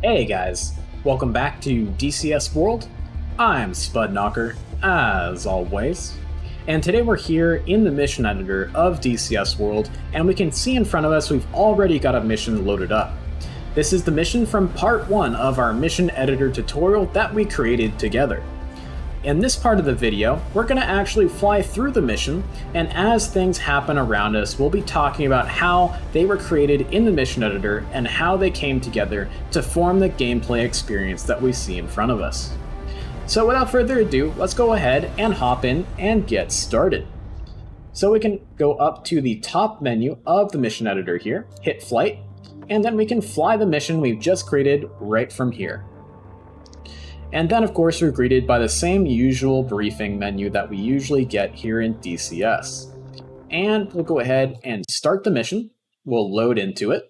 Hey guys, welcome back to DCS World. I'm Spudknocker, as always, and today we're here in the mission editor of DCS World, and we can see in front of us we've already got a mission loaded up. This is the mission from part 1 of our mission editor tutorial that we created together. In this part of the video, we're going to actually fly through the mission, and as things happen around us, we'll be talking about how they were created in the mission editor and how they came together to form the gameplay experience that we see in front of us. So without further ado, let's go ahead and hop in and get started. So we can go up to the top menu of the mission editor here, hit flight, and then we can fly the mission we've just created right from here. And then of course we're greeted by the same usual briefing menu that we usually get here in DCS. And we'll go ahead and start the mission. We'll load into it.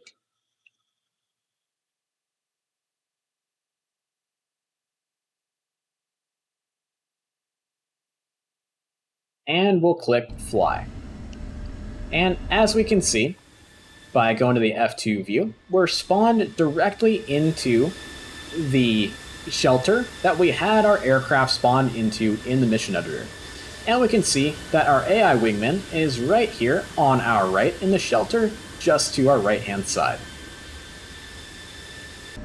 And we'll click fly. And as we can see, by going to the F2 view, we're spawned directly into the shelter that we had our aircraft spawn into in the mission editor. And we can see that our AI wingman is right here on our right in the shelter, just to our right hand side.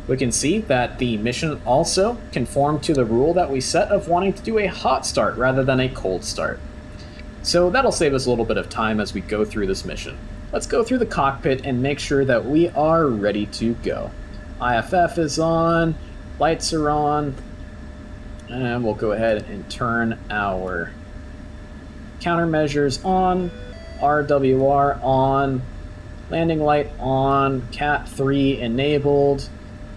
We can see that the mission also conformed to the rule that we set of wanting to do a hot start rather than a cold start. So that'll save us a little bit of time as we go through this mission. Let's go through the cockpit and make sure that we are ready to go. IFF is on. Lights are on, and we'll go ahead and turn our countermeasures on, RWR on, landing light on, Cat 3 enabled,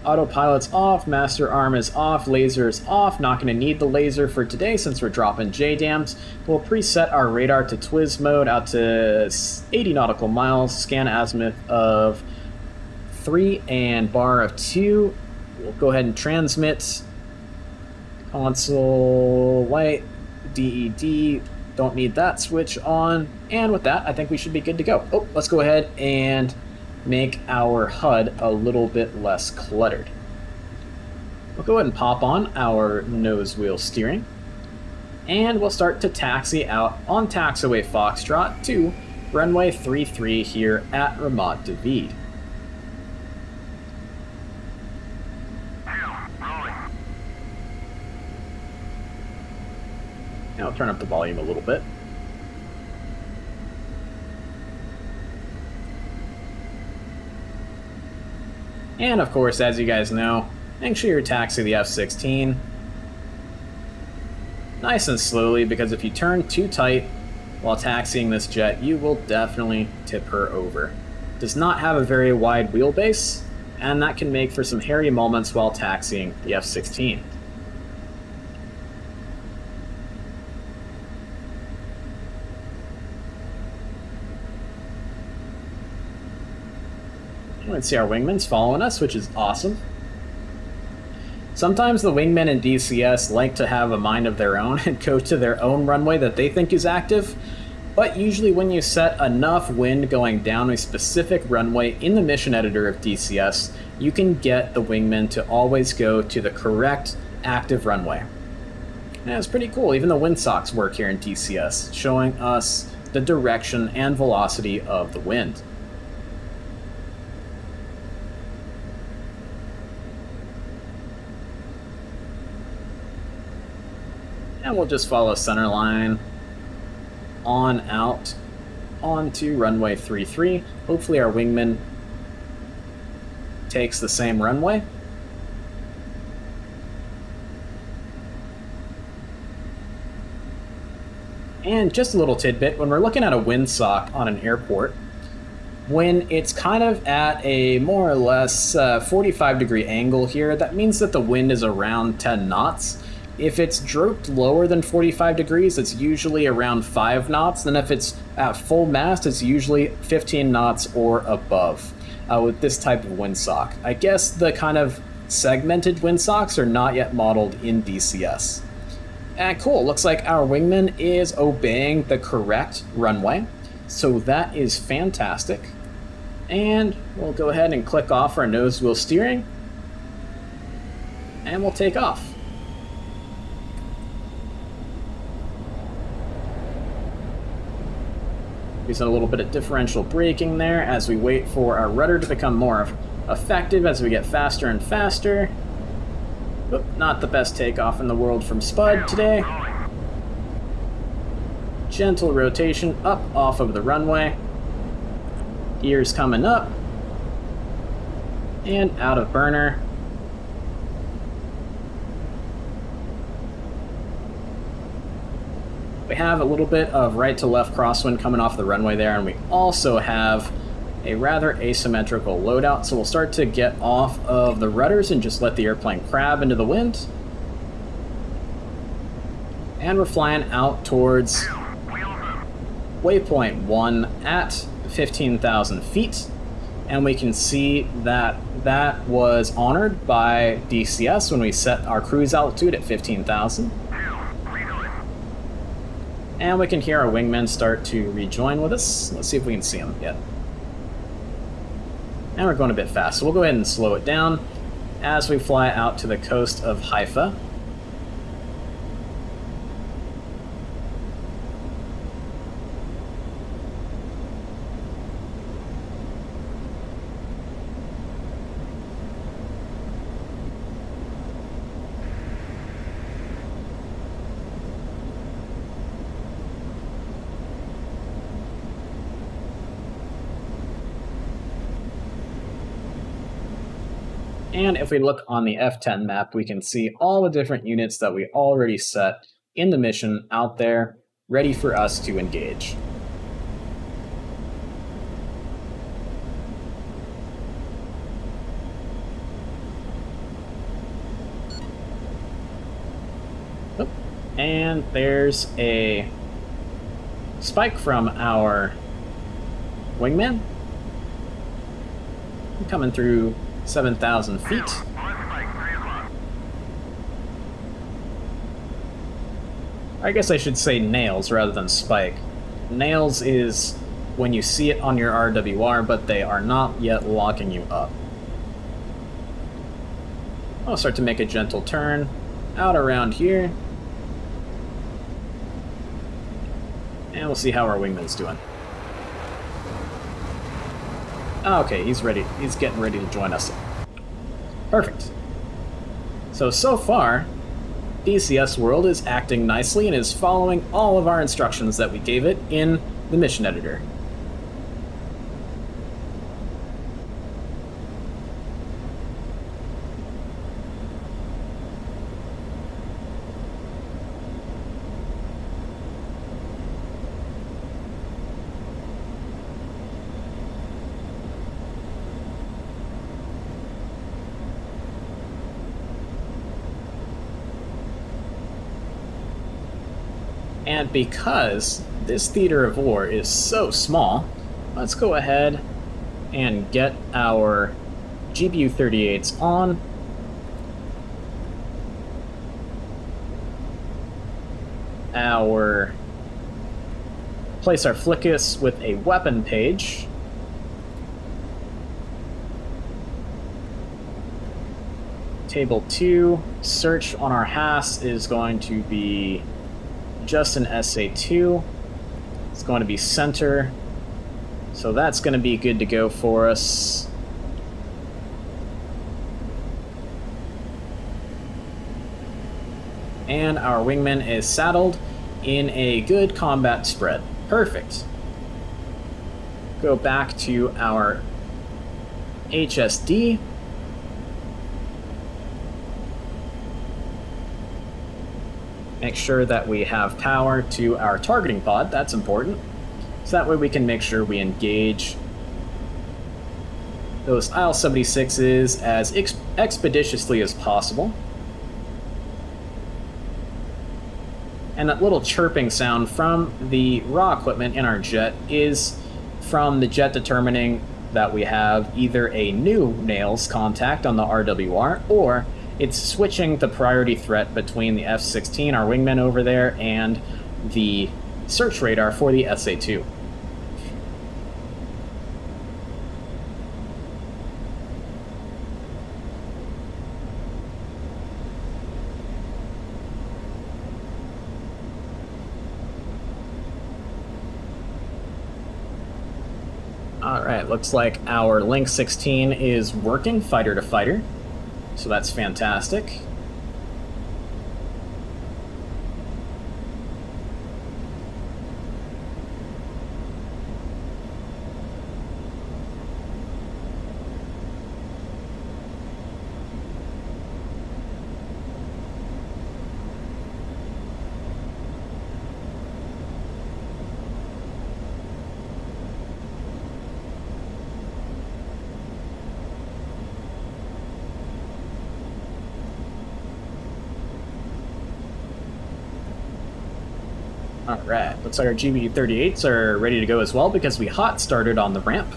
autopilot's off, master arm is off, laser is off. Not going to need the laser for today since we're dropping JDAMs. We'll preset our radar to Twiz mode out to 80 nautical miles, scan azimuth of 3 and bar of 2. We'll go ahead and transmit console light, DED, don't need that switch on, and with that I think we should be good to go. Oh, let's go ahead and make our HUD a little bit less cluttered. We'll go ahead and pop on our nose wheel steering, and we'll start to taxi out on taxiway Foxtrot to runway 33 here at Ramat David. I'll turn up the volume a little bit. And of course, as you guys know, make sure you taxi the F-16 nice and slowly, because if you turn too tight while taxiing this jet, you will definitely tip her over. It does not have a very wide wheelbase, and that can make for some hairy moments while taxiing the F-16. Let's see, our wingman's following us, which is awesome. Sometimes the wingmen in DCS like to have a mind of their own and go to their own runway that they think is active, but usually when you set enough wind going down a specific runway in the mission editor of DCS, you can get the wingmen to always go to the correct active runway. And it's pretty cool. Even the windsocks work here in DCS, showing us the direction and velocity of the wind. And we'll just follow center line on out onto runway 33. Hopefully our wingman takes the same runway. And just a little tidbit, when we're looking at a windsock on an airport, when it's kind of at a more or less 45-degree angle here, that means that the wind is around 10 knots. If it's drooped lower than 45 degrees, it's usually around 5 knots. Then if it's at full mast, it's usually 15 knots or above with this type of windsock. I guess the kind of segmented windsocks are not yet modeled in DCS. And cool, looks like our wingman is obeying the correct runway. So that is fantastic. And we'll go ahead and click off our nose wheel steering. and we'll take off. Using a little bit of differential braking there as we wait for our rudder to become more effective as we get faster and faster. Oop, not the best takeoff in the world from Spud today. Gentle rotation up off of the runway. Gears coming up. And out of burner. We have a little bit of right to left crosswind coming off the runway there, and we also have a rather asymmetrical loadout, so we'll start to get off of the rudders and just let the airplane crab into the wind. And we're flying out towards waypoint 1 at 15,000 feet, and we can see that that was honored by DCS when we set our cruise altitude at 15,000. And we can hear our wingmen start to rejoin with us. Let's see if we can see them yet. And we're going a bit fast, so we'll go ahead and slow it down as we fly out to the coast of Haifa. And if we look on the F10 map, we can see all the different units that we already set in the mission out there, ready for us to engage. And there's a spike from our wingman coming through 7,000 feet. I guess I should say nails rather than spike. Nails is when you see it on your RWR, but they are not yet locking you up. I'll start to make a gentle turn out around here. And we'll see how our wingman's doing. Okay, he's ready. He's getting ready to join us. Perfect. So far, DCS World is acting nicely and is following all of our instructions that we gave it in the mission editor. And because this theater of war is so small, let's go ahead and get our GBU-38s on. Place our Flickus with a weapon page. Table 2, search on our HAS is going to be just an SA2. It's going to be center, so that's going to be good to go for us. And our wingman is saddled in a good combat spread. Perfect. Go back to our HSD. Make sure that we have power to our targeting pod, that's important. So that way we can make sure we engage those IL-76s as expeditiously as possible. And that little chirping sound from the raw equipment in our jet is from the jet determining that we have either a new nails contact on the RWR, or it's switching the priority threat between the F-16, our wingman over there, and the search radar for the SA-2. Alright, looks like our Link 16 is working fighter to fighter, so that's fantastic. Alright, looks like our GB-38s are ready to go as well because we hot started on the ramp.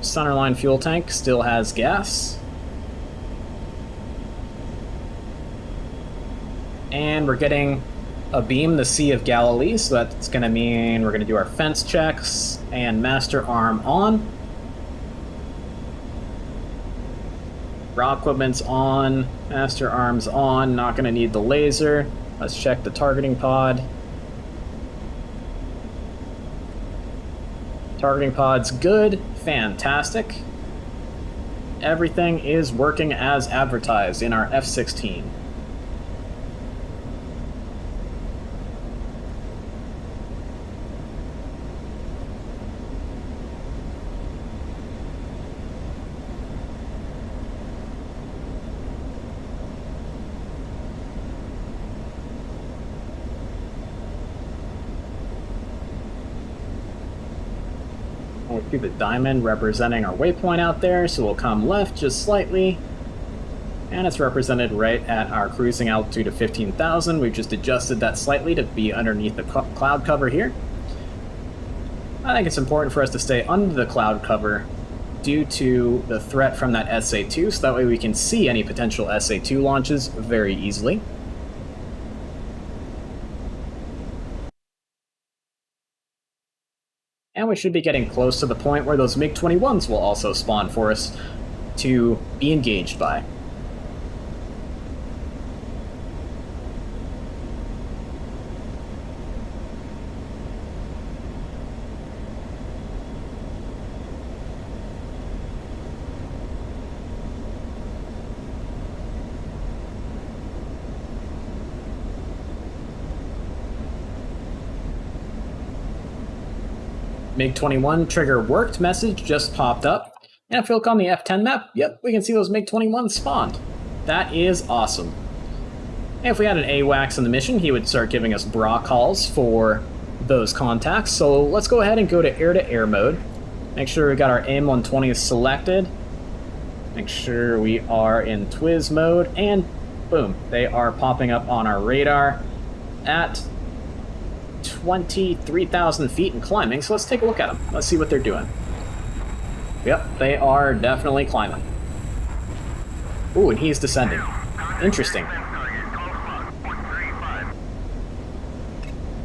Centerline fuel tank still has gas. And we're getting a beam, the Sea of Galilee, so that's going to mean we're going to do our fence checks and master arm on. Raw equipment's on, master arm's on, not going to need the laser. Let's check the targeting pod. Targeting pod's good, fantastic. Everything is working as advertised in our F-16. We'll see the diamond representing our waypoint out there, so we'll come left just slightly. And it's represented right at our cruising altitude of 15,000. We've just adjusted that slightly to be underneath the cloud cover here. I think it's important for us to stay under the cloud cover due to the threat from that SA-2, so that way we can see any potential SA-2 launches very easily. And we should be getting close to the point where those MiG-21s will also spawn for us to be engaged by. MiG-21 trigger worked message just popped up. And if you look on the F-10 map, yep, we can see those MiG-21s spawned. That is awesome. And if we had an AWACS in the mission, he would start giving us bra calls for those contacts. So let's go ahead and go to air mode. Make sure we got our AIM-120 selected. Make sure we are in Twiz mode, and boom, they are popping up on our radar at 23,000 feet and climbing, so let's take a look at them. Let's see what they're doing. Yep, they are definitely climbing. Ooh, and he's descending. Interesting.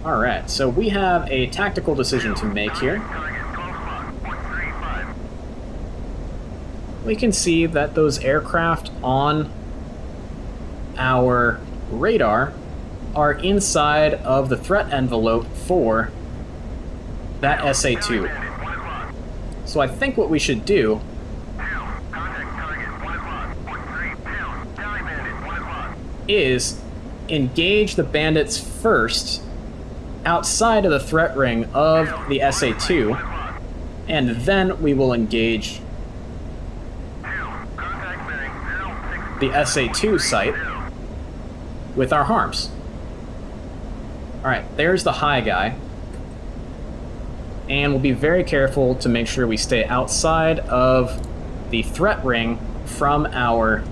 Alright, so we have a tactical decision to make here. We can see that those aircraft on our radar are inside of the threat envelope for that SA-2. So I think what we should do is engage the bandits first outside of the threat ring of the SA-2, and then we will engage the SA-2 site with our harms. Alright, there's the high guy. And we'll be very careful to make sure we stay outside of the threat ring from our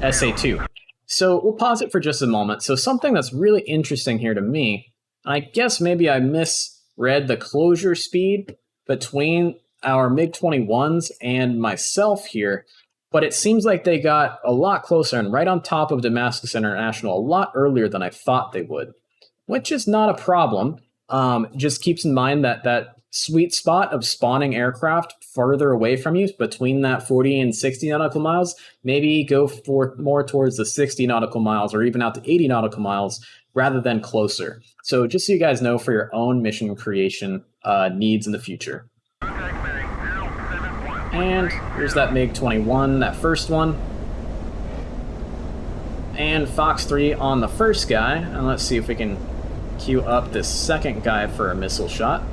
SA-2. So we'll pause it for just a moment. So something that's really interesting here to me, I guess maybe I misread the closure speed between our MiG-21s and myself here, but it seems like they got a lot closer and right on top of Damascus International a lot earlier than I thought they would, which is not a problem. Just keeps in mind that sweet spot of spawning aircraft further away from you, between that 40 and 60 nautical miles. Maybe go for more towards the 60 nautical miles or even out to 80 nautical miles rather than closer. So just so you guys know for your own mission creation needs in the future. And here's that MiG-21, that first one. And Fox 3 on the first guy. And let's see if we can queue up this second guy for a missile shot.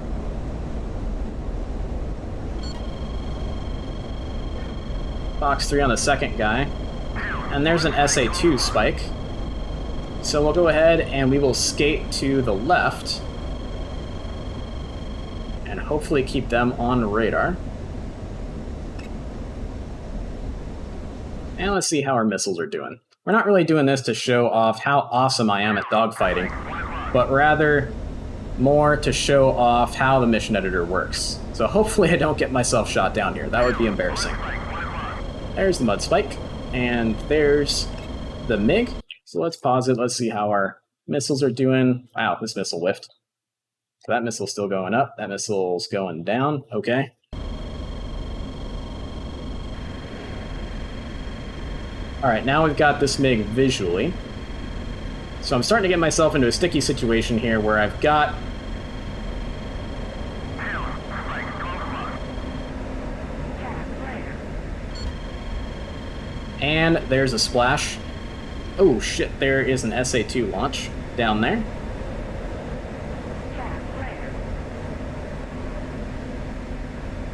Fox 3 on the second guy. And there's an SA-2 spike. So we'll go ahead and we will skate to the left. And hopefully keep them on radar. And let's see how our missiles are doing. We're not really doing this to show off how awesome I am at dogfighting, but rather more to show off how the mission editor works. So hopefully I don't get myself shot down here. That would be embarrassing. There's the mud spike, and there's the MiG. So let's pause it. Let's see how our missiles are doing. Wow, this missile whiffed. So that missile's still going up. That missile's going down. Okay. Alright, now we've got this MiG visually. So I'm starting to get myself into a sticky situation here where I've got... And there's a splash. Oh shit, there is an SA-2 launch down there.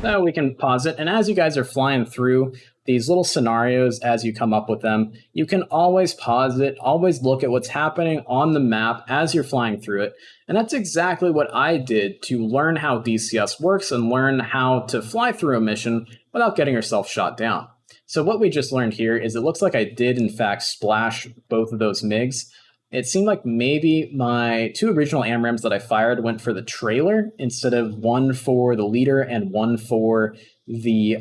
So we can pause it, and as you guys are flying through these little scenarios as you come up with them, you can always pause it, always look at what's happening on the map as you're flying through it. And that's exactly what I did to learn how DCS works and learn how to fly through a mission without getting yourself shot down. So what we just learned here is it looks like I did in fact splash both of those MiGs. It seemed like maybe my two original AMRAAMs that I fired went for the trailer instead of one for the leader and one for the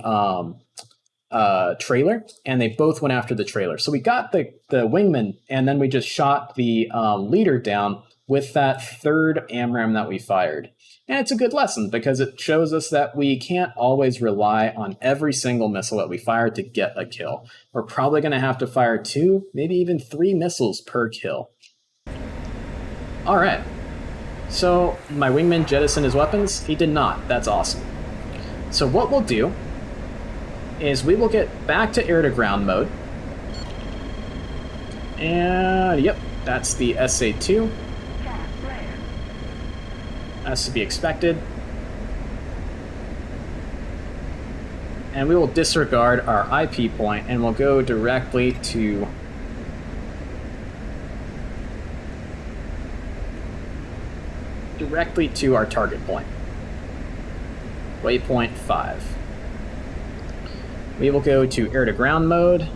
trailer, and they both went after the trailer. So we got the wingman, and then we just shot the leader down with that third AMRAAM that we fired. And it's a good lesson because it shows us that we can't always rely on every single missile that we fire to get a kill. We're probably going to have to fire 2, maybe even 3 missiles per kill. Alright, so my wingman jettisoned his weapons. He did not. That's awesome. So what we'll do is we will get back to air-to-ground mode. And yep, that's the SA-2. That's to be expected. And we will disregard our IP point and we'll go directly to our target point. Waypoint 5. We will go to air-to-ground mode.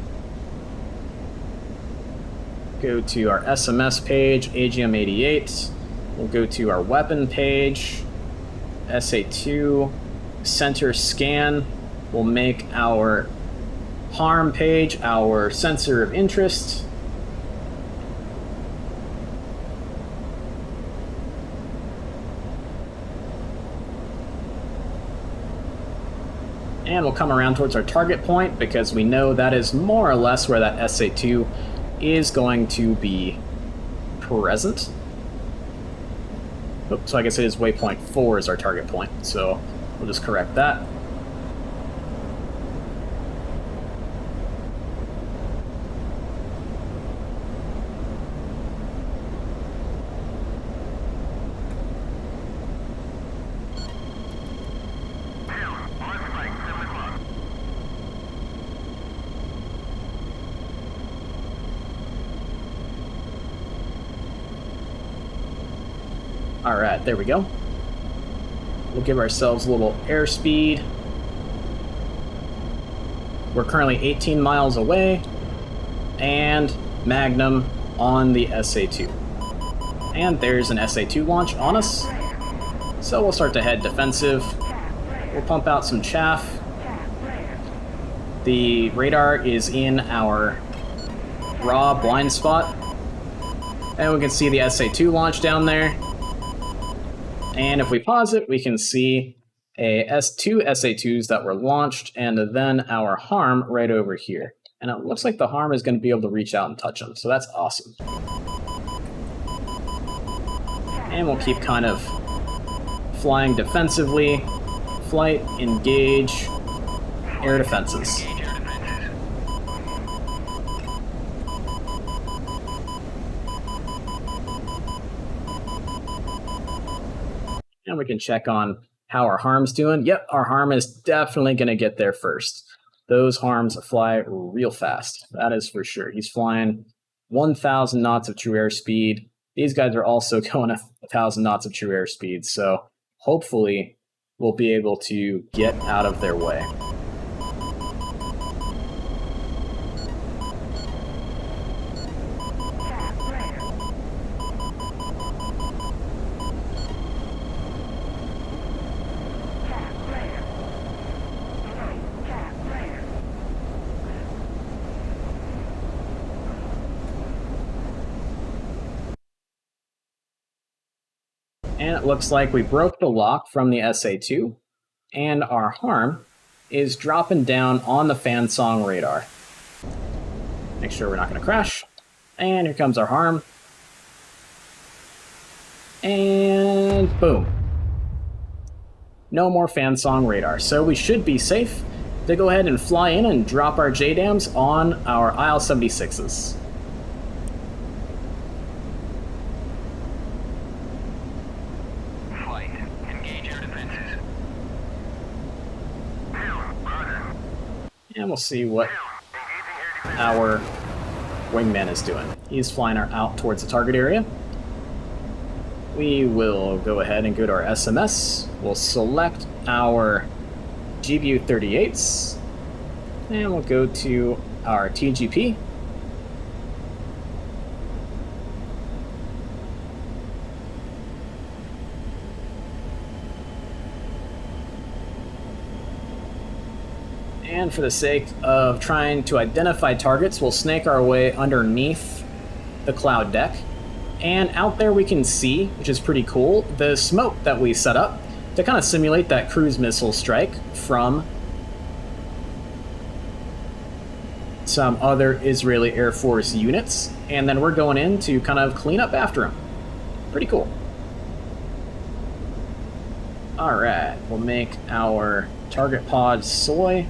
Go to our SMS page, AGM-88. We'll go to our weapon page, SA-2, center scan. We'll make our harm page our sensor of interest. And we'll come around towards our target point because we know that is more or less where that SA-2 is going to be present. Oh, so I guess it is waypoint 4 is our target point, so we'll just correct that. Alright, there we go. We'll give ourselves a little airspeed. We're currently 18 miles away, and Magnum on the SA-2. And there's an SA-2 launch on us. So we'll start to head defensive. We'll pump out some chaff. The radar is in our raw blind spot. And we can see the SA-2 launch down there. And if we pause it, we can see two SA-2s that were launched, and then our harm right over here. And it looks like the harm is going to be able to reach out and touch them, so that's awesome. And we'll keep kind of flying defensively. Flight, engage, air defenses. And we can check on how our harm's doing. Yep, our harm is definitely going to get there first. Those harms fly real fast. That is for sure. He's flying 1,000 knots of true airspeed. These guys are also going 1,000 knots of true airspeed. So hopefully we'll be able to get out of their way. And it looks like we broke the lock from the SA-2, and our harm is dropping down on the fan song radar. Make sure we're not going to crash. And here comes our harm. And boom. No more fan song radar. So we should be safe to go ahead and fly in and drop our JDAMs on our IL-76s. And we'll see what our wingman is doing. He's flying out towards the target area. We will go ahead and go to our SMS. We'll select our GBU-38s. And we'll go to our TGP. And for the sake of trying to identify targets, we'll snake our way underneath the cloud deck. And out there we can see, which is pretty cool, the smoke that we set up to kind of simulate that cruise missile strike from some other Israeli Air Force units. And then we're going in to kind of clean up after them. Pretty cool. Alright, we'll make our target pod soy.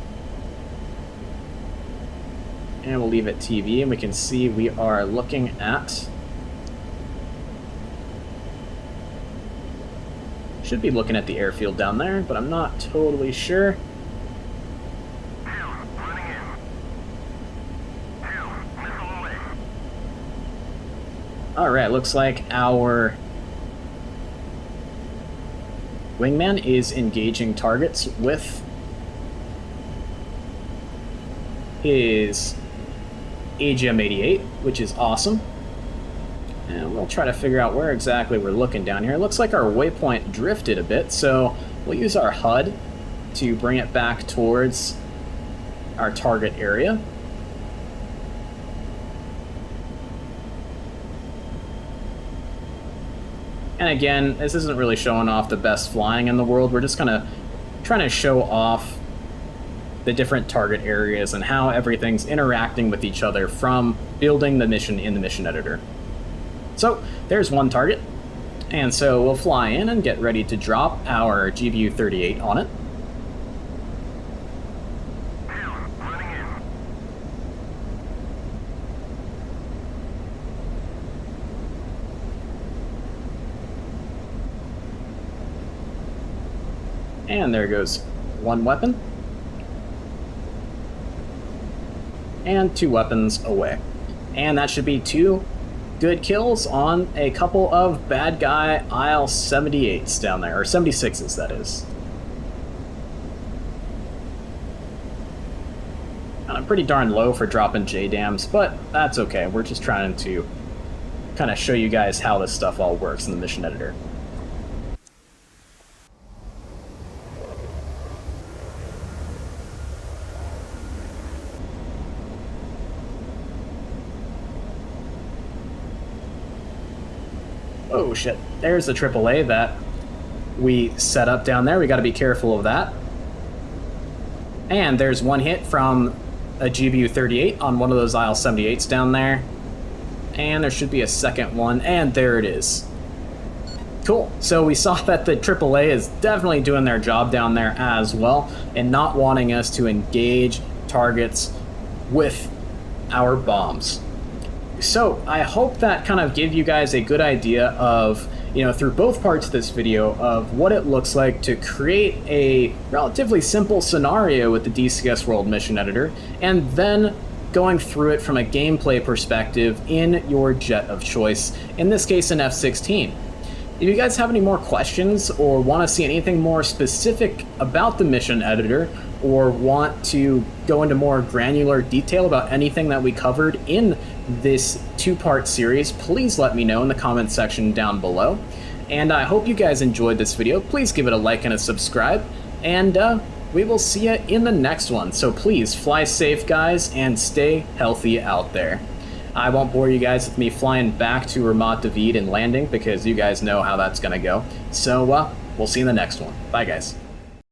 And we'll leave it TV, and we can see we are looking at... Should be looking at the airfield down there, but I'm not totally sure. Alright, looks like our wingman is engaging targets with his AGM-88, which is awesome. And we'll try to figure out where exactly we're looking down here. It looks like our waypoint drifted a bit, so we'll use our HUD to bring it back towards our target area. And again, this isn't really showing off the best flying in the world. We're just kind of trying to show off the different target areas and how everything's interacting with each other from building the mission in the mission editor. So there's one target, and so we'll fly in and get ready to drop our GBU-38 on it. And there goes one weapon. And two weapons away. And that should be two good kills on a couple of bad guy IL-78s down there, or 76s that is. Pretty darn low for dropping JDAMs, but that's okay. We're just trying to kind of show you guys how this stuff all works in the mission editor. Oh shit, there's the AAA that we set up down there. We got to be careful of that. And there's one hit from a GBU-38 on one of those IL-78s down there. And there should be a second one, and there it is. Cool. So we saw that the AAA is definitely doing their job down there as well, and not wanting us to engage targets with our bombs. So I hope that kind of gave you guys a good idea of, through both parts of this video, of what it looks like to create a relatively simple scenario with the DCS World Mission Editor, and then going through it from a gameplay perspective in your jet of choice, in this case an F-16. If you guys have any more questions or want to see anything more specific about the Mission Editor, or want to go into more granular detail about anything that we covered in this two-part series, please let me know in the comment section down below. And I hope you guys enjoyed this video. Please give it a like and a subscribe, and we will see you in the next one. So please fly safe, guys, and stay healthy out there. I won't bore you guys with me flying back to Ramat David and landing, because you guys know how that's gonna go. So we'll see you in the next one. Bye, guys.